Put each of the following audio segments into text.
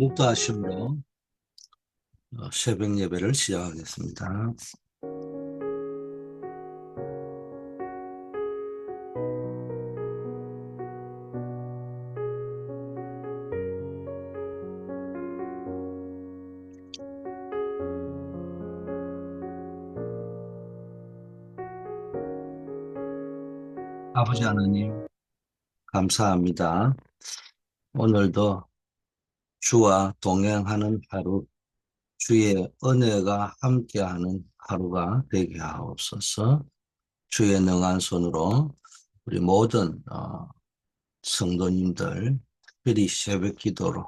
묵도하심으로 새벽 예배를 시작하겠습니다. 아버지 하나님, 감사합니다. 오늘도 주와 동행하는 하루, 주의 은혜가 함께하는 하루가 되게 하옵소서. 주의 능한 손으로 우리 모든 성도님들, 특별히 새벽 기도로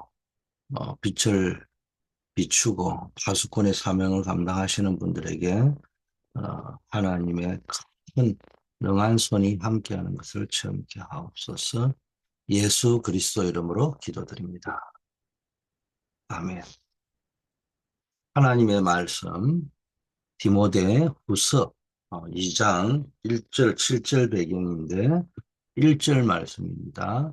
빛을 비추고 파수꾼의 사명을 감당하시는 분들에게 하나님의 큰 능한 손이 함께하는 것을 체험케 하옵소서. 예수 그리스도 이름으로 기도드립니다. 아멘. 하나님의 말씀 디모데 후서 2장 1절 7절 배경인데 1절 말씀입니다.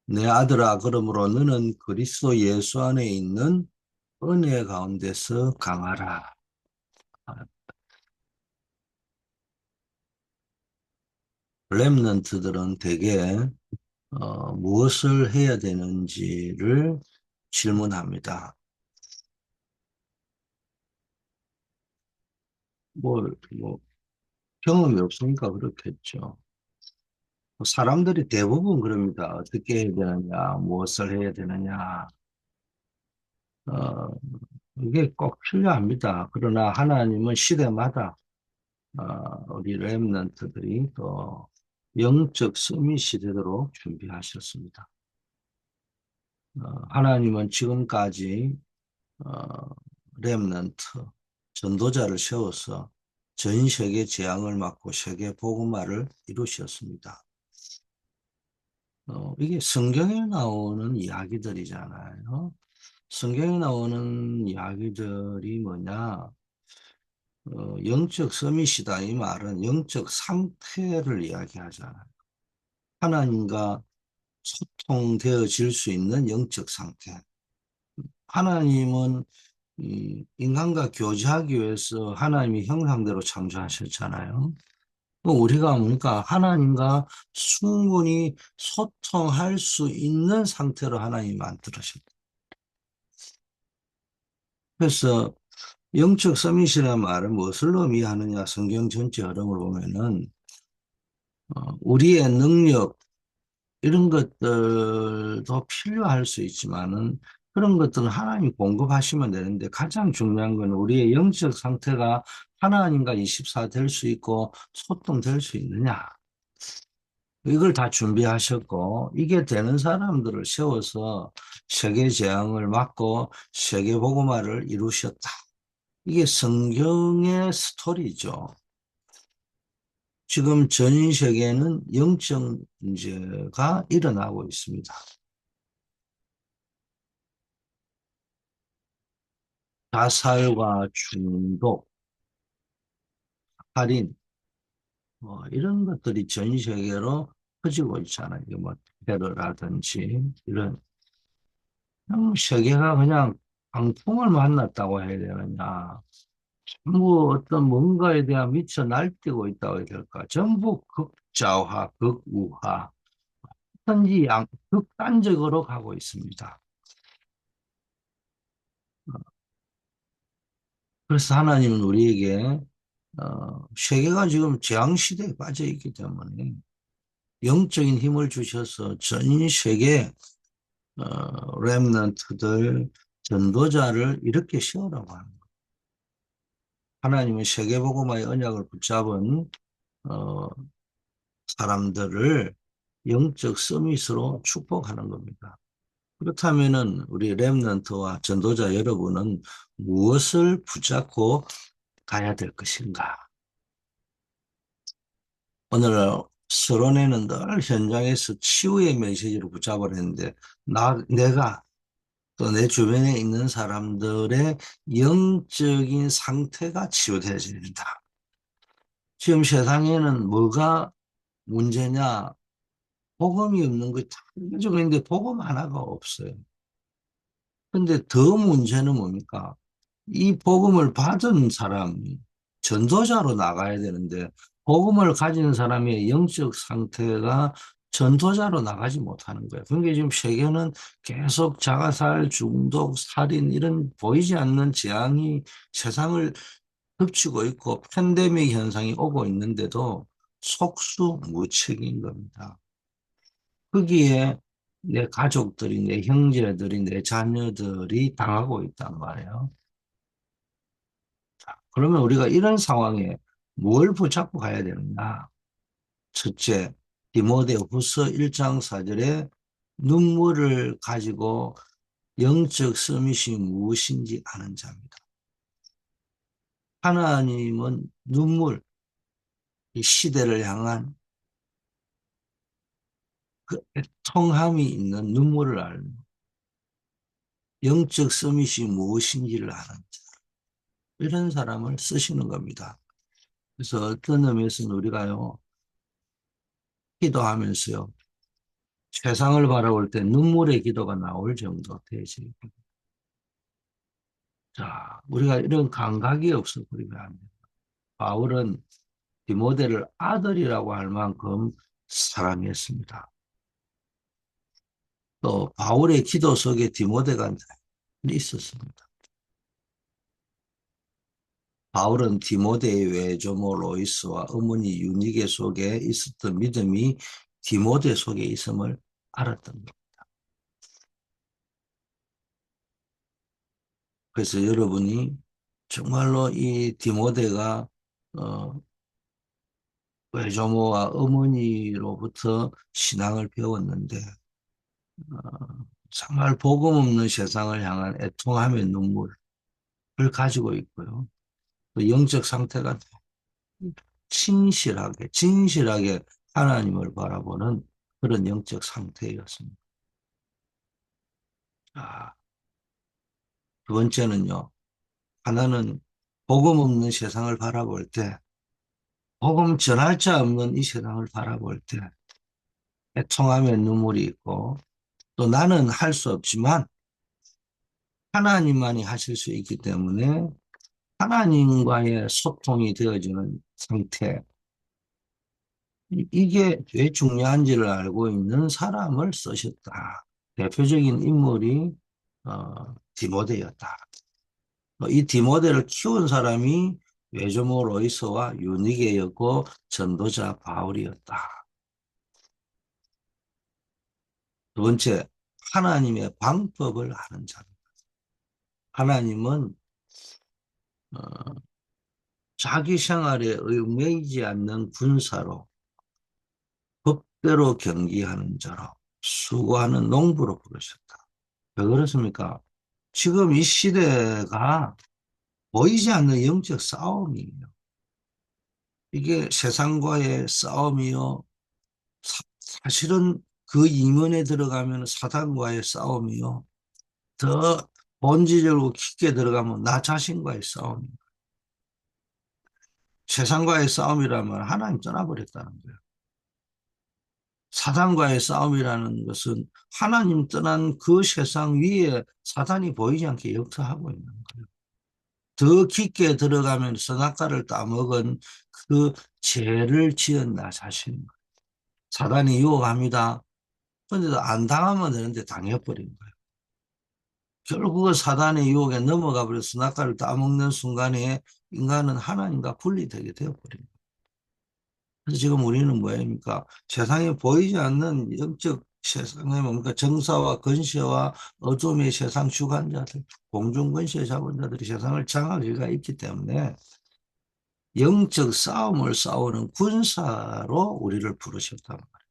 내 아들아, 그러므로 너는 그리스도 예수 안에 있는 은혜 가운데서 강하라. 렘넌트들은 대개 무엇을 해야 되는지를 질문합니다. 뭐, 경험이 없으니까 그렇겠죠. 사람들이 대부분 그럽니다. 어떻게 해야 되느냐, 무엇을 해야 되느냐. 어, 이게 꼭 필요합니다. 그러나 하나님은 시대마다 우리 렘넌트들이 또 영적 서밋이 되도록 준비하셨습니다. 하나님은 지금까지 어, 렘넌트, 전도자를 세워서 전 세계 재앙을 막고 세계 복음화를 이루셨습니다. 이게 성경에 나오는 이야기들이잖아요. 성경에 나오는 이야기들이 뭐냐? 영적 서밋이다. 이 말은 영적 상태를 이야기하잖아요. 하나님과 소통되어질 수 있는 영적 상태. 하나님은 인간과 교제하기 위해서 하나님이 형상대로 창조하셨잖아요. 우리가 보니까 하나님과 충분히 소통할 수 있는 상태로 하나님이 만들으셨다. 그래서 영적 서밋이라는 말은 무엇을 의미하느냐, 성경 전체 흐름을 보면은 우리의 능력 이런 것들도 필요할 수 있지만은 그런 것들은 하나님이 공급하시면 되는데 가장 중요한 건 우리의 영적 상태가 하나님과 24 될 수 있고 소통될 수 있느냐. 이걸 다 준비하셨고 이게 되는 사람들을 세워서 세계 재앙을 막고 세계 복음화를 이루셨다. 이게 성경의 스토리죠. 지금 전 세계는 영적 문제가 일어나고 있습니다. 자살과 중독, 살인, 이런 것들이 전 세계로 퍼지고 있잖아요. 뭐 테러라든지 이런 세계가 그냥 강풍을 만났다고 해야 되느냐. 전부 어떤 뭔가에 대한 미쳐 날뛰고 있다고 해야 될까. 전부 극좌화, 극우화, 현지 극단적으로 가고 있습니다. 그래서 하나님은 우리에게 세계가 지금 재앙시대에 빠져 있기 때문에 영적인 힘을 주셔서 전 세계 렘넌트들, 전도자를 이렇게 세우라고 하는 거예요. 하나님은 세계복음화의 언약을 붙잡은 어, 사람들을 영적 서밋으로 축복하는 겁니다. 그렇다면은 우리 렘넌트와 전도자 여러분은 무엇을 붙잡고 가야 될 것인가? 오늘 서론에는 늘 현장에서 치유의 메시지를 붙잡으려 했는데 내가 또 내 주변에 있는 사람들의 영적인 상태가 치유되어야 된다. 지금 세상에는 뭐가 문제냐? 복음이 없는 거 다 가지고 있는데 복음 하나가 없어요. 근데 더 문제는 뭡니까? 이 복음을 받은 사람이 전도자로 나가야 되는데 복음을 가진 사람의 영적 상태가 전도자로 나가지 못하는 거예요. 그러니까 지금 세계는 계속 자가살, 중독, 살인 이런 보이지 않는 재앙이 세상을 덮치고 있고 팬데믹 현상이 오고 있는데도 속수무책인 겁니다. 거기에 내 가족들이, 내 형제들이, 내 자녀들이 당하고 있단 말이에요. 그러면 우리가 이런 상황에 뭘 붙잡고 가야 되느냐? 첫째, 디모데 후서 1장 4절에 눈물을 가지고 영적 서밋이 무엇인지 아는 자입니다. 하나님은 눈물, 이 시대를 향한 그 애통함이 있는 눈물을 알고 영적 서밋이 무엇인지를 아는 자. 이런 사람을 쓰시는 겁니다. 그래서 어떤 의미에서는 우리가요, 기도하면서요, 세상을 바라볼 때 눈물의 기도가 나올 정도 되지. 자, 우리가 이런 감각이 없어 버리면 안 돼. 바울은 디모데를 아들이라고 할 만큼 사랑했습니다. 또 바울의 기도 속에 디모데가 있었습니다. 바울은 디모데의 외조모 로이스와 어머니 유니게 속에 있었던 믿음이 디모데 속에 있음을 알았던 겁니다. 그래서 여러분이 정말로 이 디모데가 어, 외조모와 어머니로부터 신앙을 배웠는데 정말 복음 없는 세상을 향한 애통함의 눈물을 가지고 있고요. 또 영적 상태가 진실하게 진실하게 하나님을 바라보는 그런 영적 상태였습니다. 아, 두 번째는요. 하나는 복음 없는 세상을 바라볼 때 복음 전할 자 없는 이 세상을 바라볼 때 애통함의 눈물이 있고 또 나는 할 수 없지만 하나님만이 하실 수 있기 때문에 하나님과의 소통이 되어지는 상태. 이게 왜 중요한지를 알고 있는 사람을 쓰셨다. 대표적인 인물이 디모데였다. 이 디모데를 키운 사람이 외조모 로이스와 유니게였고 전도자 바울이었다. 두 번째, 하나님의 방법을 아는 자입니다. 하나님은 어, 자기 생활에 얽매이지 않는 군사로 법대로 경기하는 자로 수고하는 농부로 부르셨다. 왜 그렇습니까? 지금 이 시대가 보이지 않는 영적 싸움이에요. 이게 세상과의 싸움이요. 사실은 그 이면에 들어가면 사단과의 싸움이요. 더 본질적으로 깊게 들어가면 나 자신과의 싸움이에요. 세상과의 싸움이라면 하나님 떠나버렸다는 거예요. 사단과의 싸움이라는 것은 하나님 떠난 그 세상 위에 사단이 보이지 않게 역사하고 있는 거예요. 더 깊게 들어가면 선악과를 따먹은 그 죄를 지은 나 자신. 사단이 유혹합니다. 그런데도 안 당하면 되는데 당해버린 거예요. 결국은 사단의 유혹에 넘어가 버려서 선악과를 따먹는 순간에 인간은 하나님과 분리되게 되어버린 거예요. 그래서 지금 우리는 뭐입니까? 세상에 보이지 않는 영적 세상에 뭡니까? 정사와 건세와 어둠의 세상 주관자들, 공중권세 자본자들이 세상을 장악할 수가 있기 때문에 영적 싸움을 싸우는 군사로 우리를 부르셨단 말이에요.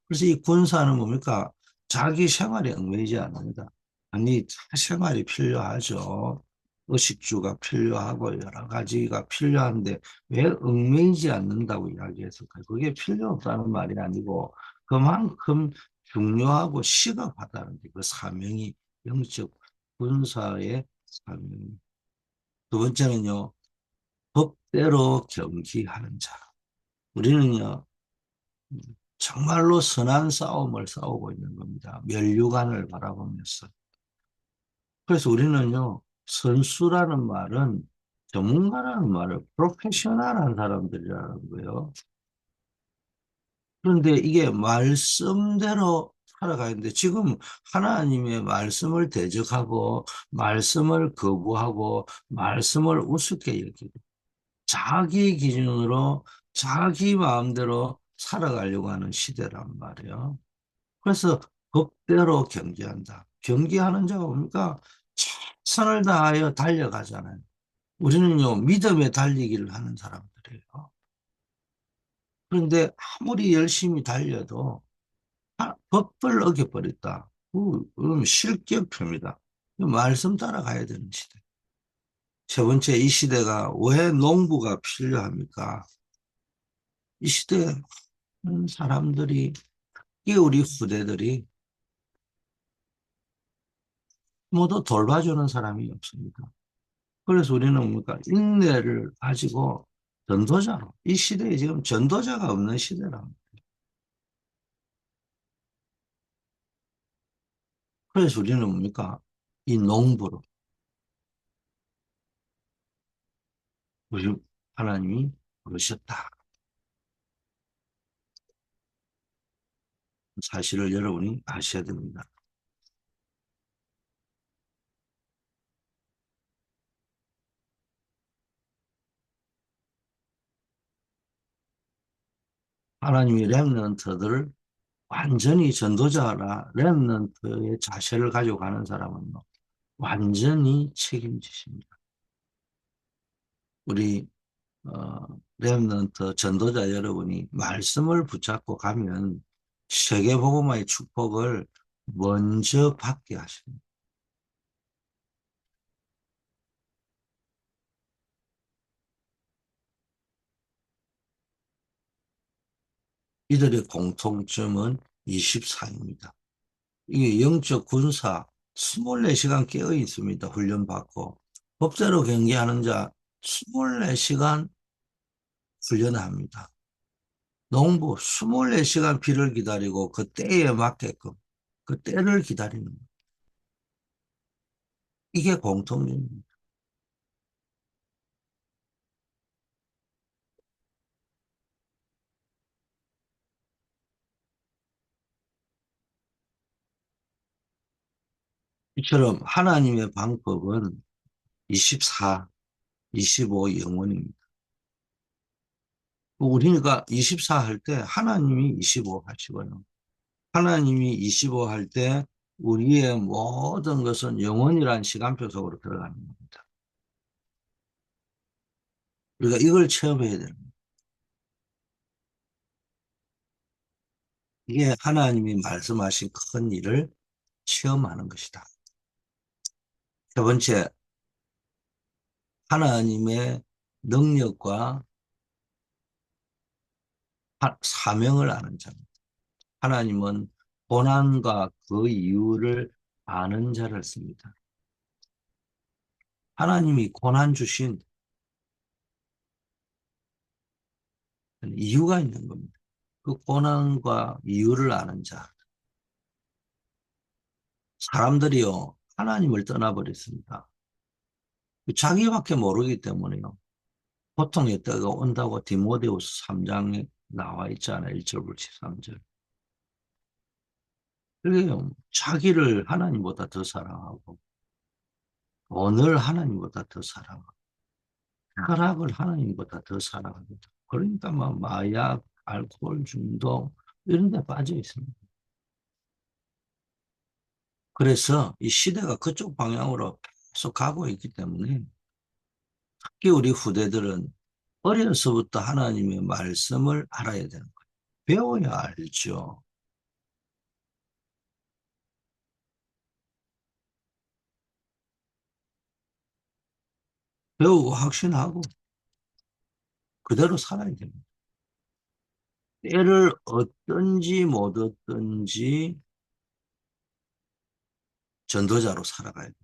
그래서 이 군사는 뭡니까? 자기 생활에 얽매이지 않는다. 아니, 생활이 필요하죠. 의식주가 필요하고 여러 가지가 필요한데 왜 얽매이지 않는다고 이야기했을까요? 그게 필요 없다는 말이 아니고 그만큼 중요하고 시급하다는 게 그 사명이 영적 군사의 사명. 두 번째는요, 법대로 경기하는 자. 우리는요, 정말로 선한 싸움을 싸우고 있는 겁니다. 면류관을 바라보면서. 그래서 우리는요, 선수라는 말은 전문가라는 말을 프로페셔널한 사람들이라는 거예요. 그런데 이게 말씀대로 살아가는데 지금 하나님의 말씀을 대적하고 말씀을 거부하고 말씀을 우습게 여기고 자기 기준으로 자기 마음대로 살아가려고 하는 시대란 말이에요. 그래서 법대로 경계한다. 경계하는 자가 뭡니까? 최선을 다하여 달려가잖아요. 우리는요, 믿음에 달리기를 하는 사람들이에요. 그런데 아무리 열심히 달려도 법을 어겨버렸다. 그럼 실격표입니다. 말씀 따라가야 되는 시대. 세 번째, 이 시대가 왜 농부가 필요합니까? 이 시대에 많은 사람들이, 이 우리 후대들이 모두 돌봐주는 사람이 없습니다. 그래서 우리는 뭡니까? 인내를 가지고 전도자로, 이 시대에 지금 전도자가 없는 시대라. 그래서 우리는 뭡니까? 이 농부로, 우리 하나님이 부르셨다. 사실을 여러분이 아셔야 됩니다. 하나님이 렘넌트들을 완전히 전도자라 렘넌트의 자세를 가지고 가는 사람은 완전히 책임지십니다. 우리 렘넌트 전도자 여러분이 말씀을 붙잡고 가면 세계복음화의 축복을 먼저 받게 하십니다. 이들의 공통점은 24입니다. 이게 영적 군사 24시간 깨어 있습니다. 훈련받고. 법대로 경계하는 자 24시간 훈련합니다. 농부 24시간 비를 기다리고 그 때에 맞게끔 그 때를 기다리는 거예요. 이게 공통점입니다. 이처럼 하나님의 방법은 24, 25 영원입니다. 우리가 24 할 때 하나님이 25 하시고요. 하나님이 25 할 때 우리의 모든 것은 영원이라는 시간표 속으로 들어가는 겁니다. 우리가 이걸 체험해야 됩니다. 이게 하나님이 말씀하신 큰 일을 체험하는 것이다. 세 번째, 하나님의 능력과 사명을 아는 자입니다. 하나님은 고난과 그 이유를 아는 자를 씁니다. 하나님이 고난 주신 이유가 있는 겁니다. 그 고난과 이유를 아는 자. 사람들이요, 하나님을 떠나버렸습니다. 자기밖에 모르기 때문에요. 고통의 때가 온다고 디모데후서 3장에 나와 있잖아요. 1절부터 3절. 그래요. 자기를 하나님보다 더 사랑하고, 돈을 하나님보다 더 사랑하고, 쾌락을 하나님보다 더 사랑합니다. 그러니까 막 마약, 알코올 중독, 이런 데 빠져 있습니다. 그래서 이 시대가 그쪽 방향으로 계속 가고 있기 때문에 특히 우리 후대들은 어려서부터 하나님의 말씀을 알아야 되는 거예요. 배워야 알죠. 배우고 확신하고 그대로 살아야 됩니다. 때를 얻든지 못 얻든지 전도자로 살아가야 돼요.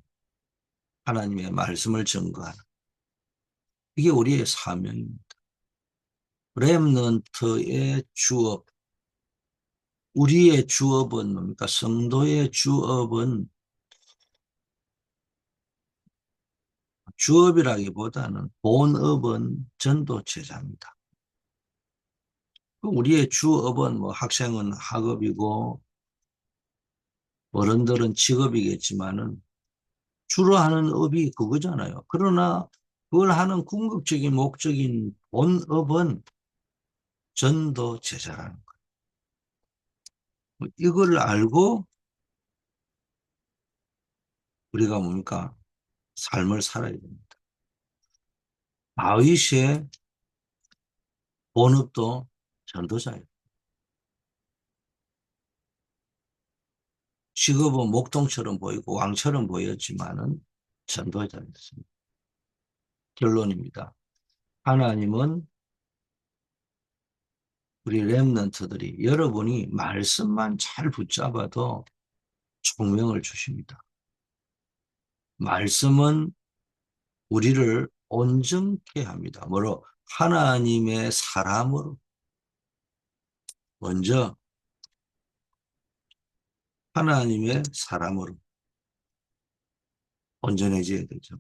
하나님의 말씀을 증거하는. 이게 우리의 사명입니다. 렘넌트의 주업, 우리의 주업은 뭡니까? 성도의 주업은 주업이라기보다는 본업은 전도 제자입니다. 우리의 주업은 뭐 학생은 학업이고 어른들은 직업이겠지만은 주로 하는 업이 그거잖아요. 그러나 그걸 하는 궁극적인 목적인 본업은 전도 제자라는 거예요. 이걸 알고 우리가 뭡니까? 삶을 살아야 됩니다. 다윗의 본업도 전도자예요. 직업은 목동처럼 보이고 왕처럼 보였지만은 전도자였습니다. 결론입니다. 하나님은 우리 렘넌트들이 여러분이 말씀만 잘 붙잡아도 총명을 주십니다. 말씀은 우리를 온전케 합니다. 뭐로? 하나님의 사람으로. 먼저 하나님의 사람으로 온전해져야 되죠.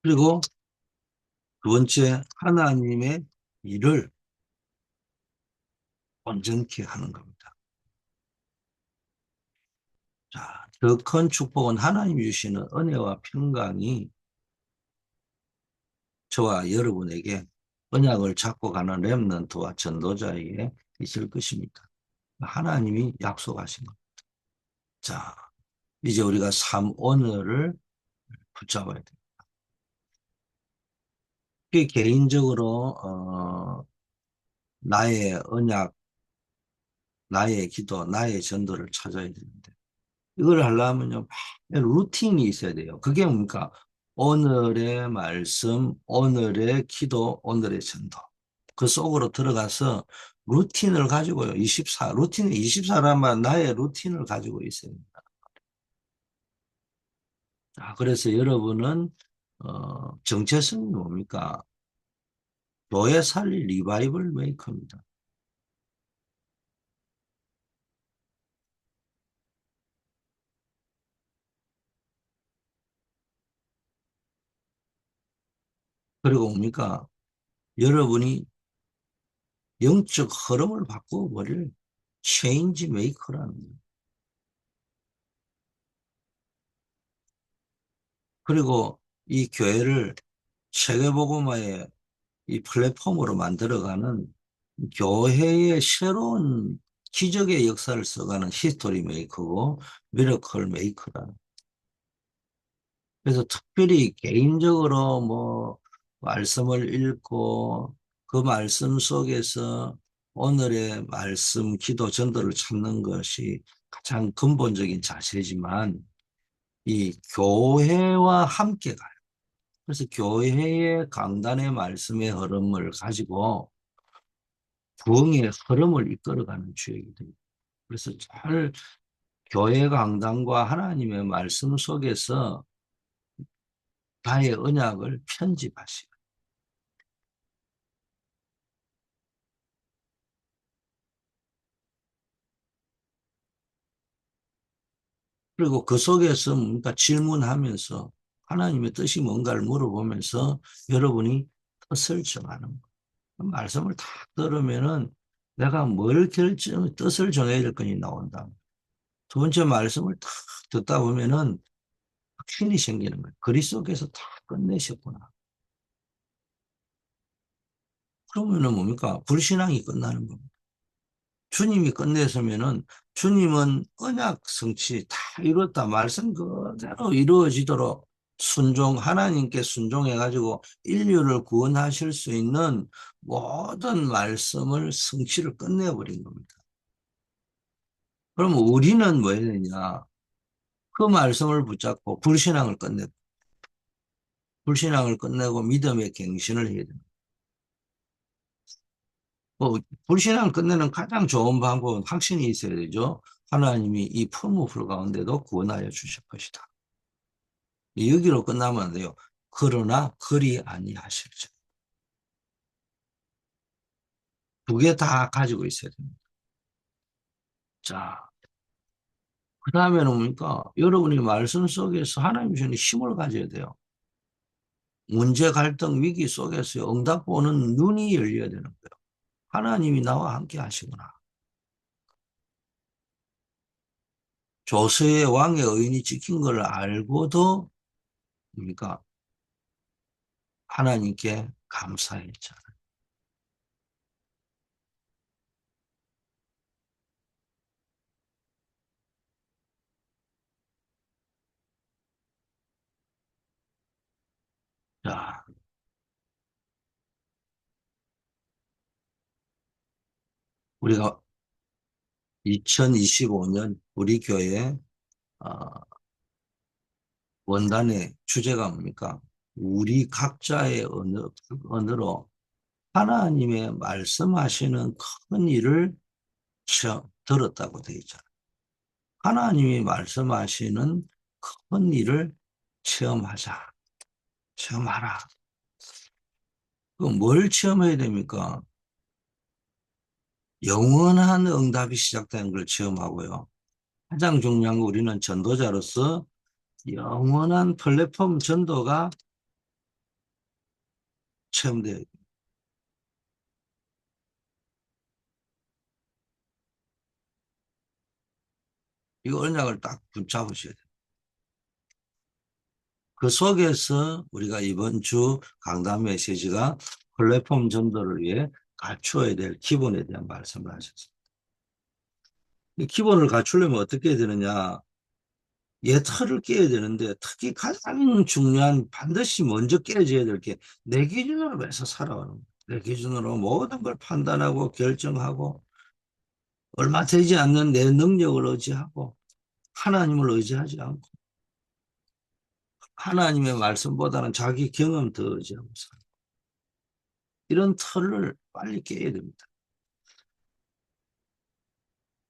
그리고 두 번째, 하나님의 일을 온전케 하는 겁니다. 자, 더 큰 축복은 하나님이 주시는 은혜와 평강이 저와 여러분에게 언약을 잡고 가는 렘넌트와 전도자에게 있을 것입니다. 하나님이 약속하신 것. 자, 이제 우리가 삶 오늘을 붙잡아야 돼요. 개인적으로 나의 언약, 나의 기도, 나의 전도를 찾아야 되는데 이걸 하려면요 루틴이 있어야 돼요. 그게 뭡니까? 오늘의 말씀, 오늘의 기도, 오늘의 전도. 그 속으로 들어가서 루틴을 가지고요. 루틴에 24라만 나의 루틴을 가지고 있어야 됩니다. 자, 그래서 여러분은 정체성이 뭡니까? 교회 살릴 리바이벌 메이커입니다. 그리고 뭡니까? 여러분이 영적 흐름을 바꾸어버릴 체인지 메이커라는 거예요. 그리고 이 교회를 세계복음화의 이 플랫폼으로 만들어가는 교회의 새로운 기적의 역사를 써가는 히스토리 메이커고 미러클 메이커라는. 그래서 특별히 개인적으로 뭐 말씀을 읽고 그 말씀 속에서 오늘의 말씀, 기도, 전도를 찾는 것이 가장 근본적인 자세지만 이 교회와 함께 가요. 그래서 교회의 강단의 말씀의 흐름을 가지고 부흥의 흐름을 이끌어가는 주역이 됩니다. 그래서 잘 교회 강단과 하나님의 말씀 속에서 나의 언약을 편집하시고 그리고 그 속에서 뭔가 질문하면서 하나님의 뜻이 뭔가를 물어보면서 여러분이 뜻을 정하는 거예요. 말씀을 다 들으면은 내가 뜻을 정해야 될 건이 나온다. 두 번째 말씀을 다 듣다 보면은 확신이 생기는 거예요. 그리스도께서 다 끝내셨구나. 그러면은 뭡니까? 불신앙이 끝나는 겁니다. 주님이 끝내서면은 주님은 언약 성취 다 이뤘다. 말씀 그대로 이루어지도록 하나님께 순종해가지고 인류를 구원하실 수 있는 모든 말씀을 성취를 끝내버린 겁니다. 그럼 우리는 뭐 해야 되냐? 그 말씀을 붙잡고 불신앙을 끝내고 믿음의 갱신을 해야 됩니다. 불신앙을 끝내는 가장 좋은 방법은 확신이 있어야 되죠. 하나님이 이 풀무불 가운데도 구원하여 주실 것이다. 여기로 끝나면 안 돼요. 그러나 그리 아니하실지. 두 개 다 가지고 있어야 됩니다. 자, 그 다음에는 뭡니까? 여러분이 말씀 속에서 하나님 주시는 힘을 가져야 돼요. 문제, 갈등, 위기 속에서 응답 보는 눈이 열려야 되는 거예요. 하나님이 나와 함께 하시구나. 조서의 왕의 의인이 지킨 걸 알고도 뭡니까? 하나님께 감사했잖아요. 자, 우리가 2025년 우리 교회 원단의 주제가 뭡니까? 우리 각자의 언어로 하나님의 말씀하시는 큰 일을 들었다고 되어 있잖아요. 하나님이 말씀하시는 큰 일을 체험하자. 체험하라. 그럼 뭘 체험해야 됩니까? 영원한 응답이 시작되는 걸 체험하고요. 가장 중요한 거 우리는 전도자로서 영원한 플랫폼 전도가 체험돼요. 이 언약을 딱 붙잡으셔야 돼요. 그 속에서 우리가 이번 주 강단 메시지가 플랫폼 전도를 위해 갖추어야 될 기본에 대한 말씀을 하셨습니다. 이 기본을 갖추려면 어떻게 해야 되느냐? 얘 틀을 깨야 되는데 특히 가장 중요한 반드시 먼저 깨져야 될 게 내 기준으로 해서 살아가는 거예요. 내 기준으로 모든 걸 판단하고 결정하고 얼마 되지 않는 내 능력을 의지하고 하나님을 의지하지 않고 하나님의 말씀보다는 자기 경험 더 의지하고 살아요. 이런 틀을 빨리 깨야 됩니다.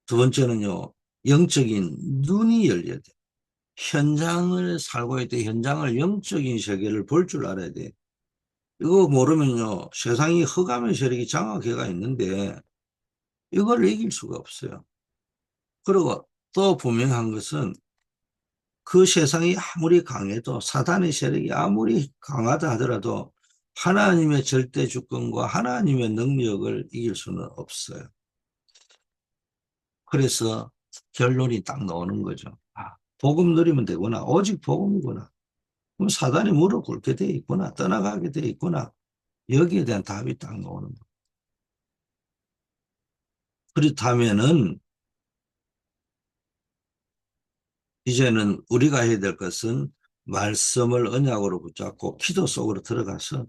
두 번째는요. 영적인 눈이 열려야 돼요. 현장을 살고 있을 때 현장을 영적인 세계를 볼 줄 알아야 돼. 이거 모르면요. 세상이 흑암의 세력이 장악해가 있는데 이걸 이길 수가 없어요. 그리고 또 분명한 것은 그 세상이 아무리 강해도 사단의 세력이 아무리 강하다 하더라도 하나님의 절대 주권과 하나님의 능력을 이길 수는 없어요. 그래서 결론이 딱 나오는 거죠. 아, 복음 누리면 되구나. 오직 복음이구나. 그럼 사단이 무릎 꿇게 돼 있구나. 떠나가게 돼 있구나. 여기에 대한 답이 딱 나오는 거예요. 그렇다면은 이제는 우리가 해야 될 것은 말씀을 언약으로 붙잡고 기도 속으로 들어가서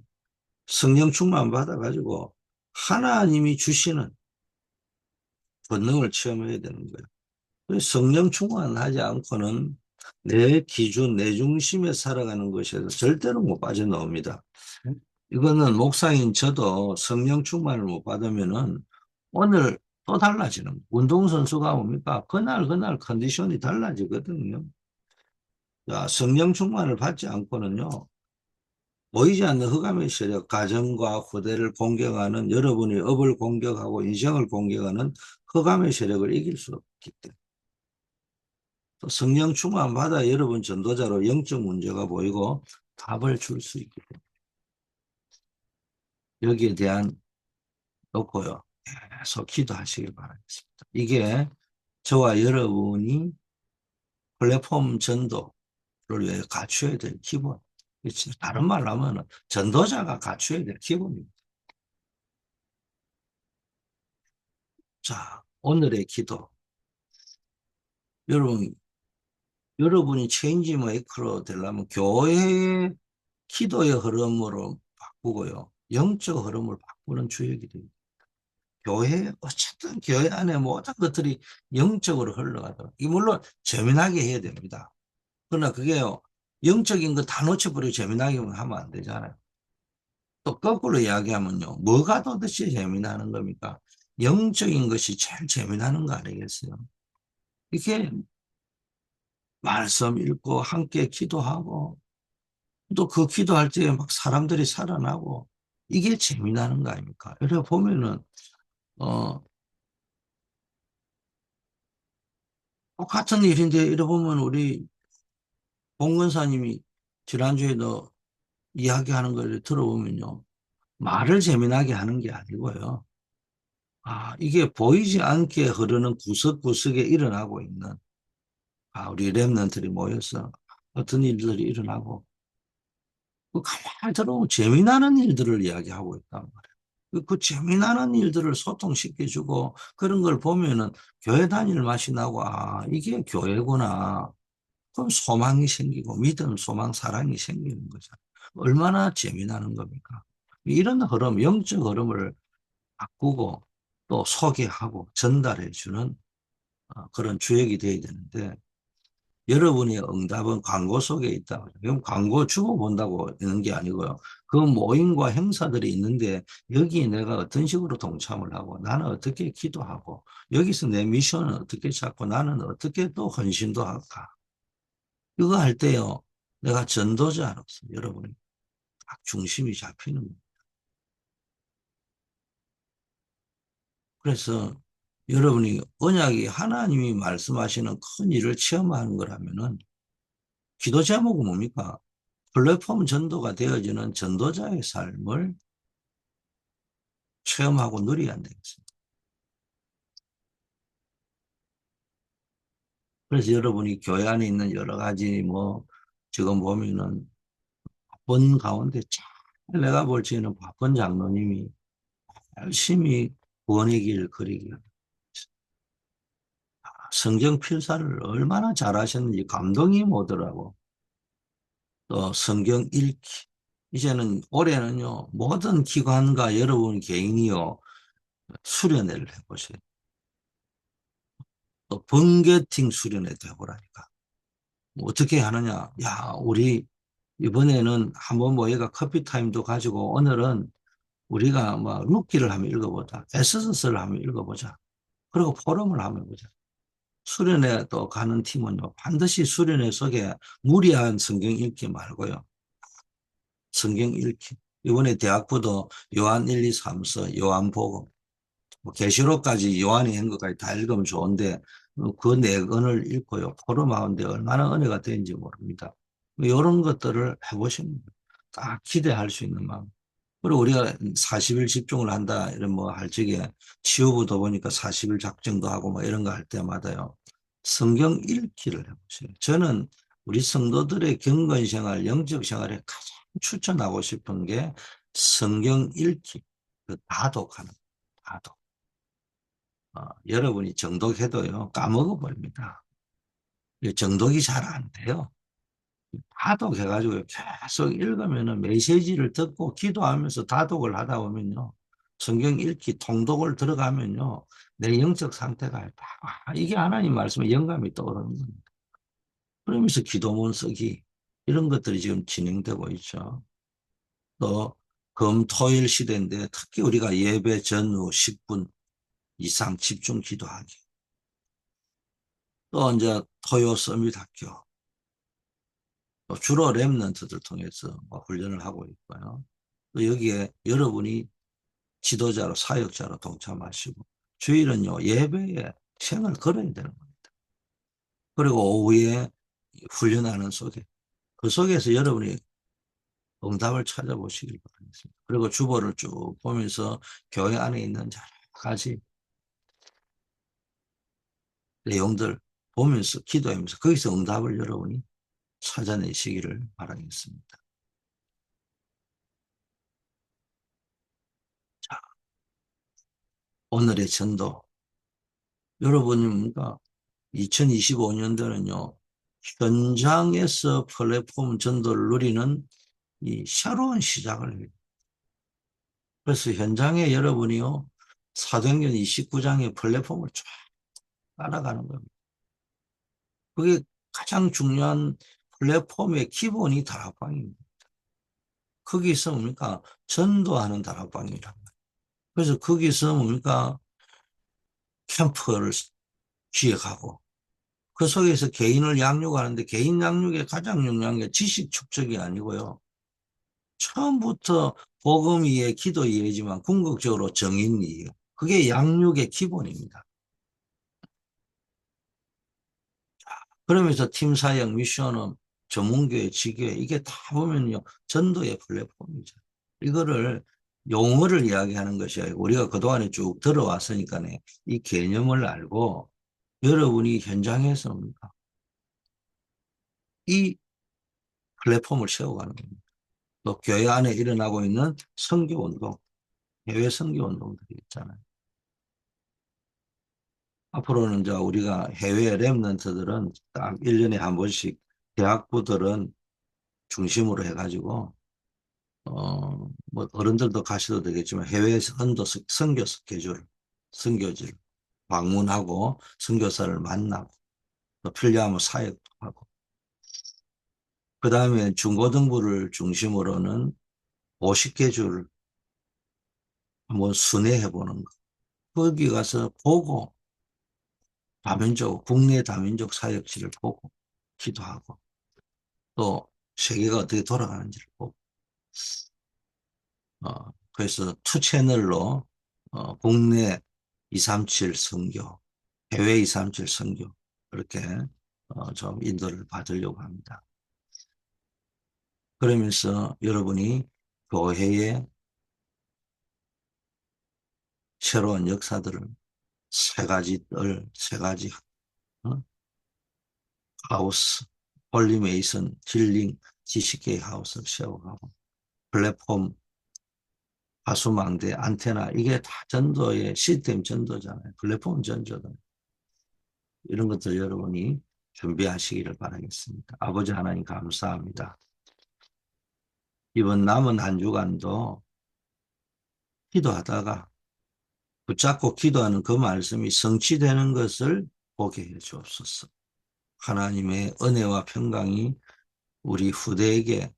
성령 충만 받아가지고 하나님이 주시는 권능을 체험해야 되는 거예요. 그래서 성령 충만하지 않고는 내 기준, 내 중심에 살아가는 것에서 절대로 못 빠져나옵니다. 이거는 목사인 저도 성령 충만을 못 받으면은 오늘 또 달라지는 거예요. 운동선수가 뭡니까? 그날 컨디션이 달라지거든요. 자, 성령 충만을 받지 않고는요, 보이지 않는 흑암의 세력, 가정과 후대를 공격하는 여러분이 업을 공격하고 인생을 공격하는 흑암의 세력을 이길 수 없기 때문에. 또 성령 충만 받아 여러분 전도자로 영적 문제가 보이고 답을 줄 수 있기 때문에. 여기에 대한 놓고요. 계속 기도하시길 바라겠습니다. 이게 저와 여러분이 플랫폼 전도를 위해 갖춰야 될 기본. 다른 말로 하면 전도자가 갖춰야 될 기본입니다. 자, 오늘의 기도. 여러분, 여러분이 체인지 메이커로 되려면 교회의 기도의 흐름으로 바꾸고요. 영적 흐름을 바꾸는 주역이 됩니다. 교회, 어쨌든 교회 안에 모든 것들이 영적으로 흘러가도록. 이 물론 재미나게 해야 됩니다. 그러나 그게요, 영적인 거 다 놓쳐버리고 재미나게 하면 안 되잖아요. 또 거꾸로 이야기하면요, 뭐가 도대체 재미나는 겁니까? 영적인 것이 제일 재미나는 거 아니겠어요? 이렇게 말씀 읽고 함께 기도하고 또 그 기도할 때 막 사람들이 살아나고 이게 재미나는 거 아닙니까? 이래 보면은 어 똑같은 일인데 이래 보면 우리 봉건사님이 지난주에도 이야기하는 걸 들어보면요. 말을 재미나게 하는 게 아니고요. 이게 보이지 않게 흐르는 구석구석에 일어나고 있는, 우리 랩런트들이 모여서 어떤 일들이 일어나고, 그 가만히 들어보면 재미나는 일들을 이야기하고 있단 말이에요. 그 재미나는 일들을 소통시켜주고 그런 걸 보면은 교회 다닐 맛이 나고, 이게 교회구나. 그럼 소망이 생기고 믿음, 소망, 사랑이 생기는 거죠. 얼마나 재미나는 겁니까? 이런 흐름, 영적 흐름을 바꾸고 또 소개하고 전달해 주는 그런 주역이 되어야 되는데, 여러분의 응답은 광고 속에 있다. 그럼 광고 주고 본다고 있는 게 아니고요. 그 모임과 행사들이 있는데 여기에 내가 어떤 식으로 동참을 하고 나는 어떻게 기도하고 여기서 내 미션을 어떻게 잡고 나는 어떻게 또 헌신도 할까. 이거 할 때요. 내가 전도자로서 여러분이 딱 중심이 잡히는 거예요. 그래서 여러분이 언약이 하나님이 말씀하시는 큰 일을 체험하는 거라면은 기도 제목은 뭡니까? 플랫폼 전도가 되어지는 전도자의 삶을 체험하고 누려야 되겠습니다. 그래서 여러분이 교회 안에 있는 여러 가지 지금 보면은 바쁜 가운데 잘 내가 볼 적에는 바쁜 장로님이 열심히 구원의 길을 그리기 성경 필사를 얼마나 잘하셨는지 감동이 오더라고. 또 성경 읽기. 이제는 올해는요, 모든 기관과 여러분 개인이요, 수련회를 해보세요. 또 번개팅 수련회도 해보라니까. 어떻게 하느냐. 야, 우리 이번에는 한번 모여가 커피 타임도 가지고 오늘은 우리가 룻기를 한번 읽어보자. 에스더서를 한번 읽어보자. 그리고 포럼을 한번 해보자. 수련회 또 가는 팀은요, 반드시 수련회 속에 무리한 성경 읽기 말고요. 성경 읽기. 이번에 대학부도 요한 1, 2, 3서 요한복음, 계시록까지 요한이 한 것까지 다 읽으면 좋은데 그 네 권을 읽고요. 포럼하는데 얼마나 은혜가 되는지 모릅니다. 이런 것들을 해보시면 딱 기대할 수 있는 마음. 그리고 우리가 40일 집중을 한다 이런 할 적에 치유부도 보니까 40일 작정도 하고 이런 거 할 때마다요. 성경 읽기를 해보세요. 저는 우리 성도들의 경건 생활, 영적 생활에 가장 추천하고 싶은 게 성경 읽기, 그 다독하는 다독. 여러분이 정독해도요 까먹어 버립니다. 정독이 잘 안 돼요. 다독해가지고 계속 읽으면은 메시지를 듣고 기도하면서 다독을 하다 보면요. 성경 읽기, 통독을 들어가면요. 내 영적 상태가 이게 하나님 말씀에 영감이 떠오르는 겁니다. 그러면서 기도문 쓰기, 이런 것들이 지금 진행되고 있죠. 또, 금토일 시대인데 특히 우리가 예배 전후 10분 이상 집중 기도하기. 또 이제 토요 서밋 학교. 주로 랩런트들 통해서 훈련을 하고 있고요. 또 여기에 여러분이 지도자로 사역자로 동참하시고 주일은요 예배에 생을 걸어야 되는 겁니다. 그리고 오후에 훈련하는 속에 그 속에서 여러분이 응답을 찾아보시길 바라겠습니다. 그리고 주보를 쭉 보면서 교회 안에 있는 여러 가지 내용들 보면서 기도하면서 거기서 응답을 여러분이 찾아내시기를 바라겠습니다. 자, 오늘의 전도 여러분입니까? 2025년도는요, 현장에서 플랫폼 전도를 누리는 이 새로운 시작을 해요. 그래서 현장에 여러분이요, 사도행전 29장의 플랫폼을 쫙 따라가는 겁니다. 그게 가장 중요한 플랫폼의 기본이 다락방입니다. 거기서 뭡니까? 전도하는 다락방이란 말이에요. 그래서 거기서 뭡니까? 캠프를 기획하고, 그 속에서 개인을 양육하는데 개인 양육의 가장 중요한 게 지식 축적이 아니고요. 처음부터 복음 이해, 기도 이해지만 궁극적으로 정인 이해. 그게 양육의 기본입니다. 그러면서 팀 사역, 미션은 전문교회, 지교회 이게 다 보면요 전도의 플랫폼이죠. 이거를 용어를 이야기하는 것이 아니고 우리가 그동안에 쭉 들어왔으니까요. 이 개념을 알고 여러분이 현장에서 이 플랫폼을 세워가는 겁니다. 또 교회 안에 일어나고 있는 선교운동, 해외 선교운동들이 있잖아요. 앞으로는 이제 우리가 해외 랩런트들은 딱 1년에 한 번씩 대학부들은 중심으로 해가지고 뭐 어른들도 가셔도 되겠지만 해외 선교 스케줄, 선교지를 방문하고 선교사를 만나고 또 필요하면 사역도 하고 그 다음에 중고등부를 중심으로는 50개주를 한번 순회해 보는 거. 거기 가서 보고 다민족, 국내 다민족 사역지를 보고 기도하고 또 세계가 어떻게 돌아가는지를 보고 그래서 투 채널로 국내 237 선교, 해외 237 선교 그렇게 좀 인도를 받으려고 합니다. 그러면서 여러분이 교회의 새로운 역사들을 세 가지 어? 하우스, 홀리메이슨, 힐링, 지식계의 하우스를 세워가고 플랫폼, 하수망대, 안테나 이게 다 전도의 시스템 전도잖아요. 플랫폼 전도다. 이런 것들 여러분이 준비하시기를 바라겠습니다. 아버지 하나님 감사합니다. 이번 남은 한 주간도 기도하다가 붙잡고 기도하는 그 말씀이 성취되는 것을 보게 해 주옵소서. 하나님의 은혜와 평강이 우리 후대에게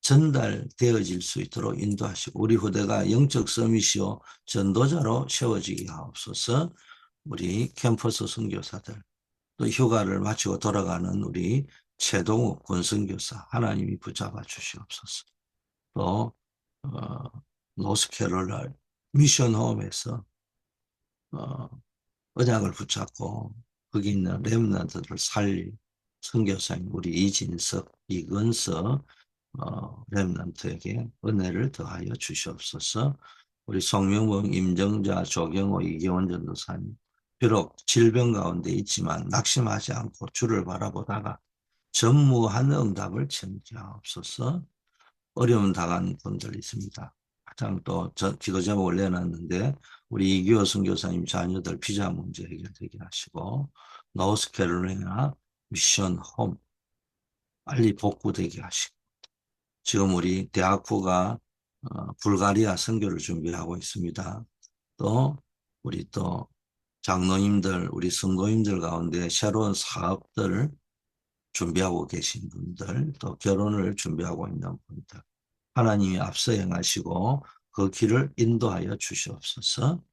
전달되어질 수 있도록 인도하시고 우리 후대가 영적 서밋이요 전도자로 세워지게 하옵소서. 우리 캠퍼스 선교사들 또 휴가를 마치고 돌아가는 우리 최동욱 권선교사 하나님이 붙잡아 주시옵소서. 또 노스캐롤라이나 미션홈에서 어, 언약을 붙잡고 거기 있는 렘넌트들을 살릴 선교사님 우리 이진석, 이근석 렘넌트에게 은혜를 더하여 주시옵소서. 우리 송명봉, 임정자, 조경호, 이경원 전도사님 비록 질병 가운데 있지만 낙심하지 않고 주를 바라보다가 전무한 응답을 청지하옵소서. 어려움 당한 분들 있습니다. 가장 또 기도 제목을 내놨는데 우리 이규호 선교사님 자녀들 비자 문제 해결되게 하시고 노스캐롤라이나 미션 홈 빨리 복구되게 하시고 지금 우리 대학부가 불가리아 선교를 준비하고 있습니다. 또 우리 또 장로님들 우리 성도님들 가운데 새로운 사업들 준비하고 계신 분들 또 결혼을 준비하고 있는 분들 하나님이 앞서 행하시고 그 길을 인도하여 주시옵소서.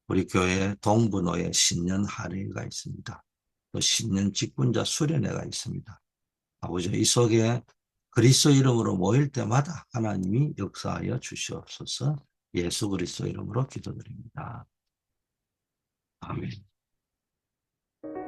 우리 교회 동부노예 신년 할애가 있습니다. 또 신년 직분자 수련회가 있습니다. 아버지 이 속에 그리스도 이름으로 모일 때마다 하나님이 역사하여 주시옵소서. 예수 그리스도 이름으로 기도드립니다. 아멘.